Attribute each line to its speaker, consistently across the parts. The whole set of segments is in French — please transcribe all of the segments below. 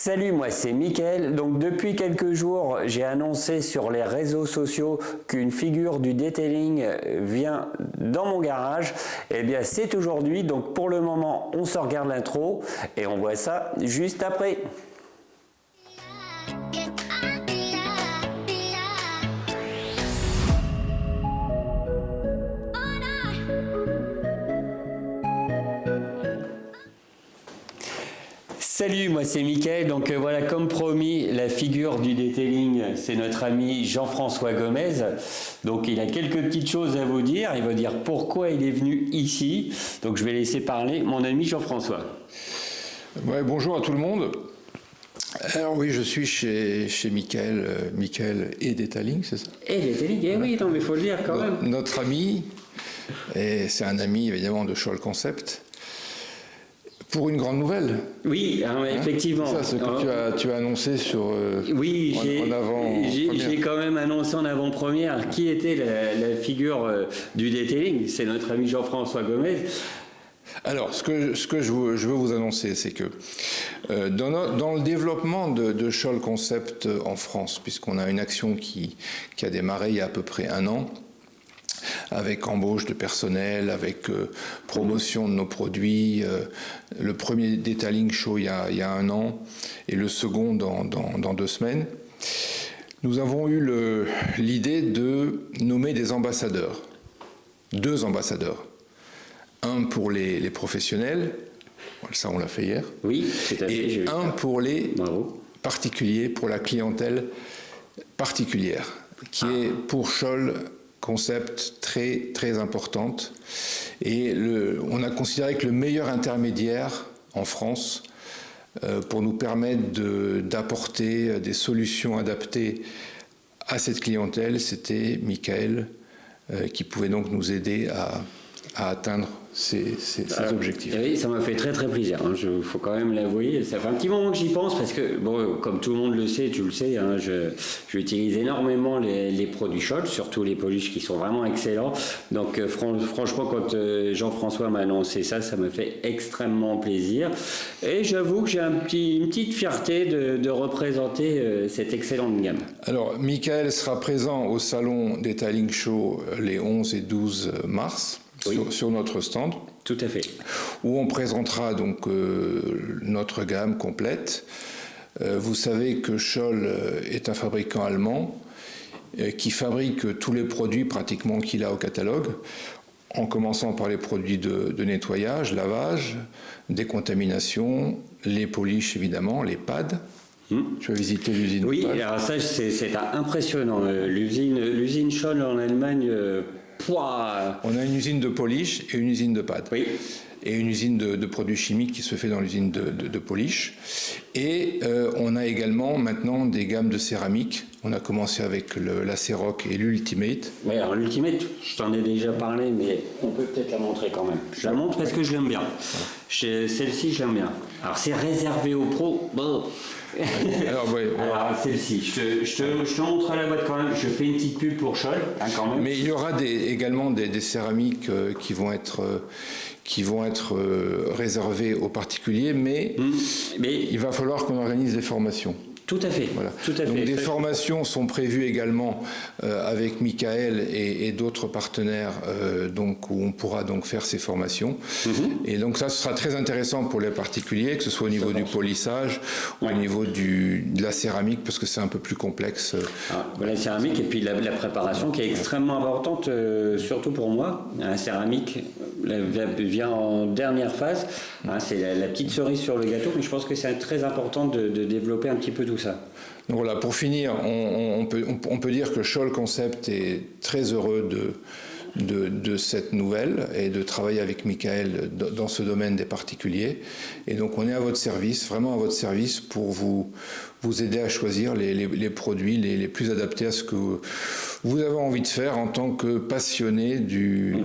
Speaker 1: Salut, moi c'est Mickaël. Donc depuis quelques jours, j'ai annoncé sur les réseaux sociaux qu'une figure du detailing vient dans mon garage. Eh bien c'est aujourd'hui, donc pour le moment on se regarde l'intro et on voit ça juste après. Salut, moi c'est Mickaël, donc voilà, comme promis, la figure du detailing, c'est notre ami Jean-François Gomez. Donc il a quelques petites choses à vous dire, il va dire pourquoi il est venu ici. Donc je vais laisser parler mon ami Jean-François.
Speaker 2: Ouais, bonjour à tout le monde. Alors oui, je suis chez Mickaël, Mickaël et Detailing, c'est ça?
Speaker 1: Et detailing, eh oui, non mais il faut le dire quand même.
Speaker 2: Notre ami, et c'est un ami évidemment de Scholl Concept, pour une grande nouvelle.
Speaker 1: Oui, hein, effectivement.
Speaker 2: C'est ça, ce que tu as annoncé sur
Speaker 1: oui,
Speaker 2: en avant-première.
Speaker 1: J'ai quand même annoncé en avant-première qui était la figure du detailing. C'est notre ami Jean-François Gomez.
Speaker 2: Alors, ce que je veux vous annoncer, c'est que dans le développement de Scholl Concept en France, puisqu'on a une action qui a démarré il y a à peu près un an, avec embauche de personnel, avec promotion de nos produits, le premier detailing show il y a un an et le second dans 2 semaines. Nous avons eu l'idée de nommer des ambassadeurs, 2 ambassadeurs. Un pour les professionnels, ça on l'a fait hier,
Speaker 1: oui, tout à fait,
Speaker 2: et un pour les
Speaker 1: Bravo.
Speaker 2: particuliers, pour la clientèle particulière, qui est pour Scholl Concept très très importante. Et on a considéré que le meilleur intermédiaire en France pour nous permettre d'apporter des solutions adaptées à cette clientèle, c'était Mickaël, qui pouvait donc nous aider à atteindre ces objectifs.
Speaker 1: Oui, ça m'a fait très très plaisir, hein. Faut quand même l'avouer. Ça fait un petit moment que j'y pense parce que, bon, comme tout le monde le sait, tu le sais, hein, j'utilise énormément les produits Scholl, surtout les polishes qui sont vraiment excellents. Donc franchement, quand Jean-François m'a annoncé ça m'a fait extrêmement plaisir. Et j'avoue que j'ai une petite fierté de représenter cette excellente gamme.
Speaker 2: Alors, Mickaël sera présent au salon Detailing Show les 11 et 12 mars. Oui. Sur notre stand.
Speaker 1: Tout à fait.
Speaker 2: Où on présentera donc notre gamme complète. Vous savez que Scholl est un fabricant allemand qui fabrique tous les produits pratiquement qu'il a au catalogue, en commençant par les produits de nettoyage, lavage, décontamination, les polishes évidemment, les pads. Tu as visité l'usine?
Speaker 1: Oui, alors ça c'est impressionnant. L'usine Scholl en Allemagne.
Speaker 2: On a une usine de polish et une usine de pâte. Oui. Et une usine de produits chimiques qui se fait dans l'usine de polish. Et on a également maintenant des gammes de céramique. On a commencé avec la Ceroc et l'Ultimate.
Speaker 1: Oui, alors l'Ultimate, je t'en ai déjà parlé, mais on peut peut-être la montrer quand même. Je la montre parce que je l'aime bien. Celle-ci, je l'aime bien. Alors c'est réservé aux pros. Bon.
Speaker 2: Alors, ouais,
Speaker 1: alors celle-ci, je te montre la boîte quand même. Je fais une petite pub pour Scholl, hein, quand même.
Speaker 2: Mais il y aura également des céramiques qui vont être réservées aux particuliers, mais il va falloir qu'on organise des formations.
Speaker 1: Tout à fait.
Speaker 2: Voilà.
Speaker 1: Tout à
Speaker 2: donc
Speaker 1: fait.
Speaker 2: Des formations sont prévues également avec Mickaël et d'autres partenaires où on pourra donc faire ces formations. Et donc ça, ce sera très intéressant pour les particuliers, que ce soit au niveau du polissage ou au niveau de la céramique, parce que c'est un peu plus complexe.
Speaker 1: La céramique et puis la préparation qui est extrêmement importante, surtout pour moi. La céramique vient en dernière phase. C'est la petite cerise sur le gâteau, mais je pense que c'est très important de développer un petit peu tout ça.
Speaker 2: Donc voilà, pour finir, on peut dire que Scholl Concept est très heureux de cette nouvelle et de travailler avec Mickaël dans ce domaine des particuliers. Et donc on est à votre service, vraiment à votre service pour vous aider à choisir les produits les plus adaptés à ce que vous avez envie de faire en tant que passionné du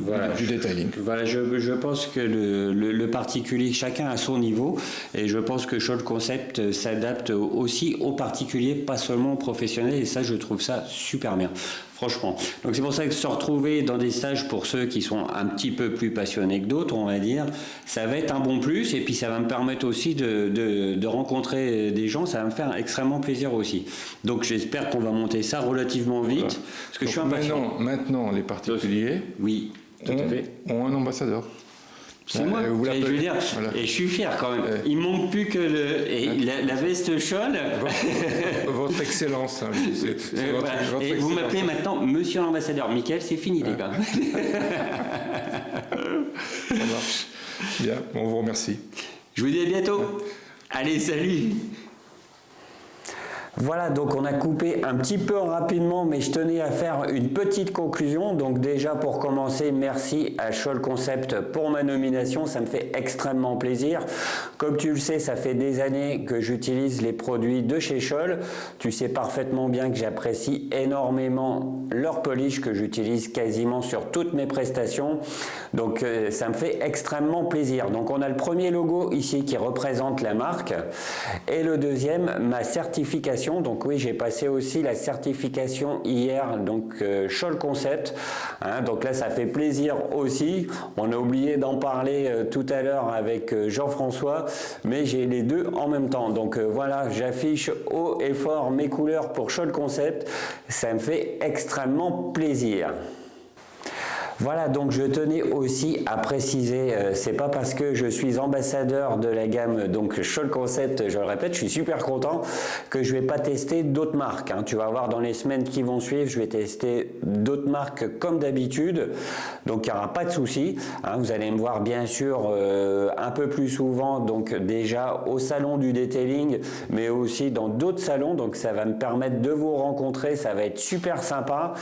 Speaker 2: detailing.
Speaker 1: Voilà, je pense que le particulier, chacun à son niveau, et je pense que Scholl Concept s'adapte aussi aux particuliers, pas seulement aux professionnels, et ça je trouve ça super bien. franchement. Donc c'est pour ça que se retrouver dans des stages pour ceux qui sont un petit peu plus passionnés que d'autres, on va dire, ça va être un bon plus, et puis ça va me permettre aussi de rencontrer des gens, ça va me faire extrêmement plaisir aussi. Donc j'espère qu'on va monter ça relativement vite,
Speaker 2: Voilà.
Speaker 1: parce que
Speaker 2: Donc
Speaker 1: je suis impatient.
Speaker 2: maintenant, les particuliers
Speaker 1: Oui, tout à fait.
Speaker 2: ont un ambassadeur.
Speaker 1: C'est moi,
Speaker 2: vous
Speaker 1: je veux
Speaker 2: l'appelez.
Speaker 1: dire,
Speaker 2: Voilà.
Speaker 1: et je suis fier quand même. Il manque plus que la veste Scholl.
Speaker 2: Votre excellence. Hein, c'est
Speaker 1: Voilà. Et vous
Speaker 2: excellence.
Speaker 1: m'appelez maintenant Monsieur l'ambassadeur. Mickaël, c'est fini les gars.
Speaker 2: Ça marche. Bien, on vous remercie.
Speaker 1: Je vous dis à bientôt. Allez, salut. Voilà, donc on a coupé un petit peu rapidement, mais je tenais à faire une petite conclusion. Donc déjà, pour commencer, merci à Scholl Concept pour ma nomination, ça me fait extrêmement plaisir. Comme tu le sais, ça fait des années que j'utilise les produits de chez Scholl. Tu sais parfaitement bien que j'apprécie énormément leur polish que j'utilise quasiment sur toutes mes prestations. Donc ça me fait extrêmement plaisir. Donc on a le premier logo ici qui représente la marque et le deuxième, ma certification. Donc oui, j'ai passé aussi la certification hier, donc Scholl Concept. Hein, donc là, ça fait plaisir aussi. On a oublié d'en parler tout à l'heure avec Jean-François, mais j'ai les deux en même temps. Donc voilà, j'affiche haut et fort mes couleurs pour Scholl Concept. Ça me fait extrêmement plaisir. Voilà, donc je tenais aussi à préciser, c'est pas parce que je suis ambassadeur de la gamme donc Scholl Concept, je le répète, je suis super content que je vais pas tester d'autres marques. Hein. Tu vas voir dans les semaines qui vont suivre, je vais tester d'autres marques comme d'habitude, donc il n'y aura pas de souci. Hein. Vous allez me voir bien sûr un peu plus souvent, donc déjà au salon du detailing, mais aussi dans d'autres salons, donc ça va me permettre de vous rencontrer, ça va être super sympa.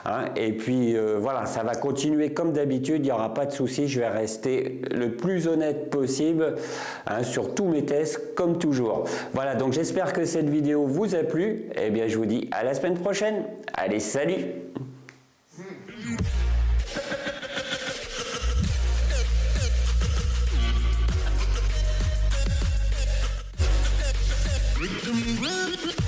Speaker 1: Hein. Et puis voilà, ça va continuer comme d'habitude, il n'y aura pas de souci, je vais rester le plus honnête possible hein, sur tous mes tests comme toujours. Voilà, donc j'espère que cette vidéo vous a plu, et bien je vous dis à la semaine prochaine. Allez, salut!
Speaker 3: Rhythm,